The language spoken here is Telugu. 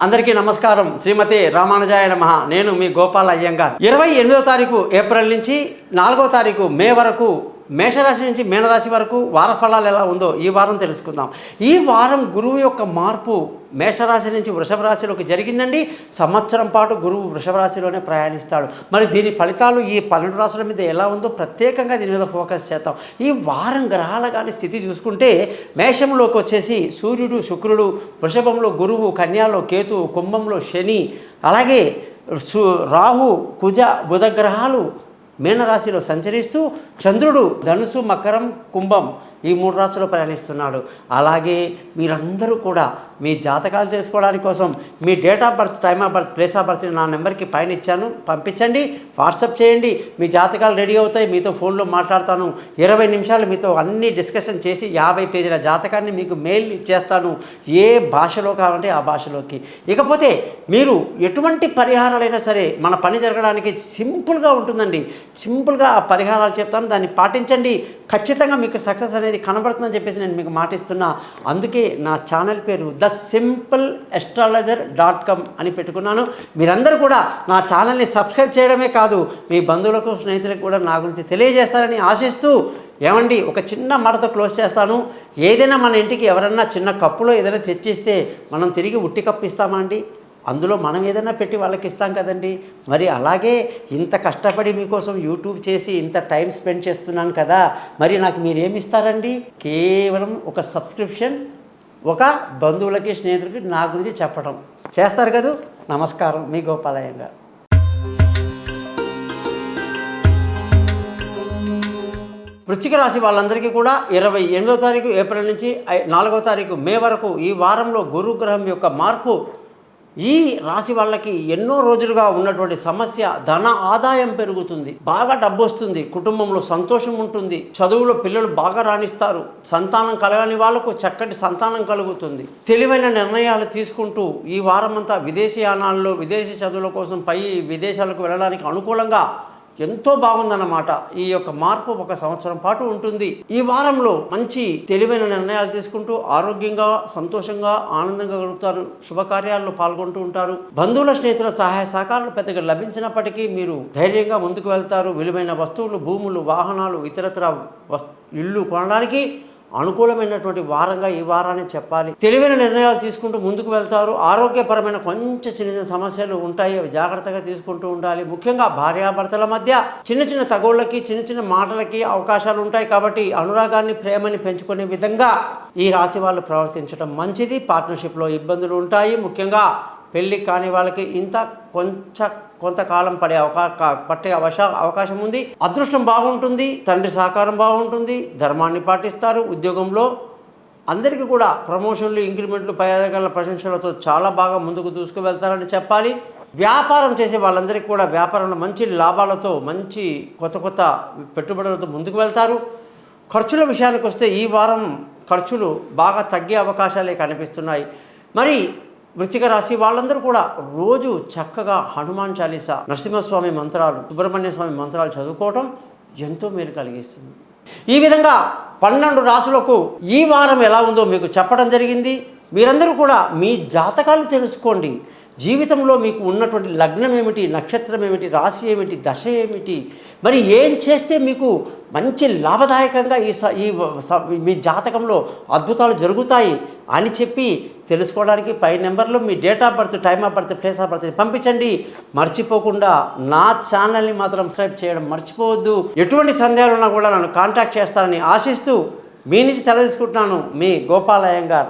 అందరికీ నమస్కారం. శ్రీమతి రామానుజాయ నమః. నేను మీ గోపాల్ అయ్యంగార్. 28వ తారీఖు ఏప్రిల్ నుంచి 4వ తారీఖు మే వరకు మేషరాశి నుంచి మీనరాశి వరకు వార ఫలాలు ఎలా ఉందో ఈ వారం తెలుసుకుందాం. ఈ వారం గురువు యొక్క మార్పు మేషరాశి నుంచి వృషభ రాశిలోకి జరిగిందండి. సంవత్సరం పాటు గురువు వృషభ రాశిలోనే ప్రయాణిస్తాడు. మరి దీని ఫలితాలు ఈ 12 రాశుల మీద ఎలా ఉందో ప్రత్యేకంగా దీని మీద ఫోకస్ చేద్దాం. ఈ వారం గ్రహాల కానీ స్థితి చూసుకుంటే మేషంలోకి వచ్చేసి సూర్యుడు, శుక్రుడు, వృషభంలో గురువు, కన్యాలో కేతు, కుంభంలో శని, అలాగే రాహు, కుజ, బుధ గ్రహాలు మీనరాశిలో సంచరిస్తూ చంద్రుడు ధనుసు, మకరం, కుంభం ఈ 3 రాశుల్లో ప్రయాణిస్తున్నాడు. అలాగే మీరందరూ కూడా మీ జాతకాలు తెలుసుకోవడానికి కోసం మీ date of birth, time of birth, place of birth నా నెంబర్కి పైన ఇచ్చాను, పంపించండి. వాట్సాప్ చేయండి. మీ జాతకాలు రెడీ అవుతాయి. మీతో ఫోన్లో మాట్లాడతాను. 20 నిమిషాలు మీతో అన్ని డిస్కషన్ చేసి 50 పేజీల జాతకాన్ని మీకు మెయిల్ ఇచ్చేస్తాను, ఏ భాషలో కావాలంటే ఆ భాషలోకి. ఇకపోతే మీరు ఎటువంటి పరిహారాలైనా సరే మన పని జరగడానికి సింపుల్గా ఉంటుందండి. సింపుల్గా ఆ పరిహారాలు చెప్తాను, దాన్ని పాటించండి. ఖచ్చితంగా మీకు సక్సెస్ అనేది కనబడుతుందని చెప్పేసి నేను మీకు మాటిస్తున్నా. అందుకే నా ఛానల్ పేరు thesimpleastrologer.com అని పెట్టుకున్నాను. మీరందరూ కూడా నా ఛానల్ని సబ్స్క్రైబ్ చేయడమే కాదు, మీ బంధువులకు, స్నేహితులకు కూడా నా గురించి తెలియజేస్తారని ఆశిస్తూ, ఏమండి ఒక చిన్న మాటతో క్లోజ్ చేస్తాను. ఏదైనా మన ఇంటికి ఎవరన్నా చిన్న కప్పులో ఏదైనా తెచ్చిస్తే మనం తిరిగి ఉట్టి కప్పు ఇస్తామా అండి? అందులో మనం ఏదైనా పెట్టి వాళ్ళకి ఇస్తాం కదండి. మరి అలాగే ఇంత కష్టపడి మీకోసం యూట్యూబ్ చేసి ఇంత టైం స్పెండ్ చేస్తున్నాను కదా, మరి నాకు మీరేమి ఇస్తారండి? కేవలం ఒక సబ్స్క్రిప్షన్, ఒక బంధువులకి, స్నేహితులకి నా గురించి చెప్పడం చేస్తారు కదా. నమస్కారం, మీ గోపాలయ్యంగా. వృశ్చిక రాశి వాళ్ళందరికీ కూడా 28వ తారీఖు ఏప్రిల్ నుంచి 4వ తారీఖు మే వరకు ఈ వారంలో గురుగ్రహం యొక్క మార్పు ఈ రాశి వాళ్ళకి ఎన్నో రోజులుగా ఉన్నటువంటి సమస్య ధన ఆదాయం పెరుగుతుంది, బాగా డబ్బు వస్తుంది, కుటుంబంలో సంతోషం ఉంటుంది, చదువులో పిల్లలు బాగా రాణిస్తారు, సంతానం కలగని వాళ్ళకు చక్కటి సంతానం కలుగుతుంది. తెలివైన నిర్ణయాలు తీసుకుంటూ ఈ వారం అంతా విదేశీయానాల్లో విదేశీ చదువుల కోసం విదేశాలకు వెళ్ళడానికి అనుకూలంగా ఎంతో బాగుందన్నమాట. ఈ యొక్క మార్పు 1 సంవత్సరం పాటు ఉంటుంది. ఈ వారంలో మంచి తెలివైన నిర్ణయాలు తీసుకుంటూ ఆరోగ్యంగా, సంతోషంగా, ఆనందంగా గడుపుతారు. శుభకార్యాల్లో పాల్గొంటూ ఉంటారు. బంధువుల, స్నేహితుల సహాయ సహకారాలు పెద్దగా లభించినప్పటికీ మీరు ధైర్యంగా ముందుకు వెళ్తారు. విలువైన వస్తువులు, భూములు, వాహనాలు, ఇతరత్ర ఇల్లు కొనడానికి అనుకూలమైనటువంటి వారంగా ఈ వారాన్ని చెప్పాలి. తెలివైన నిర్ణయాలు తీసుకుంటూ ముందుకు వెళ్తారు. ఆరోగ్యపరమైన కొంచెం చిన్న సమస్యలు ఉంటాయి, అవి జాగ్రత్తగా తీసుకుంటూ ఉండాలి. ముఖ్యంగా భార్యాభర్తల మధ్య చిన్న తగుళ్ళకి, చిన్న మాటలకి అవకాశాలు ఉంటాయి. కాబట్టి అనురాగాన్ని, ప్రేమని పెంచుకునే విధంగా ఈ రాశి వాళ్ళు ప్రవర్తించడం మంచిది. పార్ట్నర్షిప్లో ఇబ్బందులు ఉంటాయి. ముఖ్యంగా పెళ్ళి కాని వాళ్ళకి కొంతకాలం పట్టే అవకాశం ఉంది. అదృష్టం బాగుంటుంది, తండ్రి సహకారం బాగుంటుంది, ధర్మాన్ని పాటిస్తారు. ఉద్యోగంలో అందరికీ కూడా ప్రమోషన్లు, ఇంక్రిమెంట్లు, పై అధికారుల ప్రశంసలతో చాలా బాగా ముందుకు దూసుకువెళ్తారని చెప్పాలి. వ్యాపారం చేసే వాళ్ళందరికీ కూడా వ్యాపారంలో మంచి లాభాలతో, మంచి కొత్త పెట్టుబడులతో ముందుకు వెళ్తారు. ఖర్చుల విషయానికి వస్తే ఈ వారం ఖర్చులు బాగా తగ్గే అవకాశాలే కనిపిస్తున్నాయి. మరి వృశ్చిక రాశి వాళ్ళందరూ కూడా రోజు చక్కగా హనుమాన్ చాలీసా, నరసింహస్వామి మంత్రాలు, సుబ్రహ్మణ్య స్వామి మంత్రాలు చదువుకోవటం ఎంతో మేలు కలిగిస్తుంది. ఈ విధంగా 12 రాశులకు ఈ వారం ఎలా ఉందో మీకు చెప్పడం జరిగింది. మీరందరూ కూడా మీ జాతకాలు తెలుసుకోండి. జీవితంలో మీకు ఉన్నటువంటి లగ్నం ఏమిటి, నక్షత్రం ఏమిటి, రాశి ఏమిటి, దశ ఏమిటి, మరి ఏం చేస్తే మీకు మంచి లాభదాయకంగా మీ జాతకంలో అద్భుతాలు జరుగుతాయి అని చెప్పి తెలుసుకోవడానికి పై నెంబర్లో మీ date of birth, time of birth, place of బర్త్ని పంపించండి. మర్చిపోకుండా నా ఛానల్ని మాత్రం సబ్స్క్రైబ్ చేయడం మర్చిపోవద్దు. ఎటువంటి సందేహాలు ఉన్నా కూడా నన్ను కాంటాక్ట్ చేస్తారని ఆశిస్తూ మీ నుంచి సెలవు తీసుకుంటున్నాను. మీ గోపాల్ అయ్యంగార్.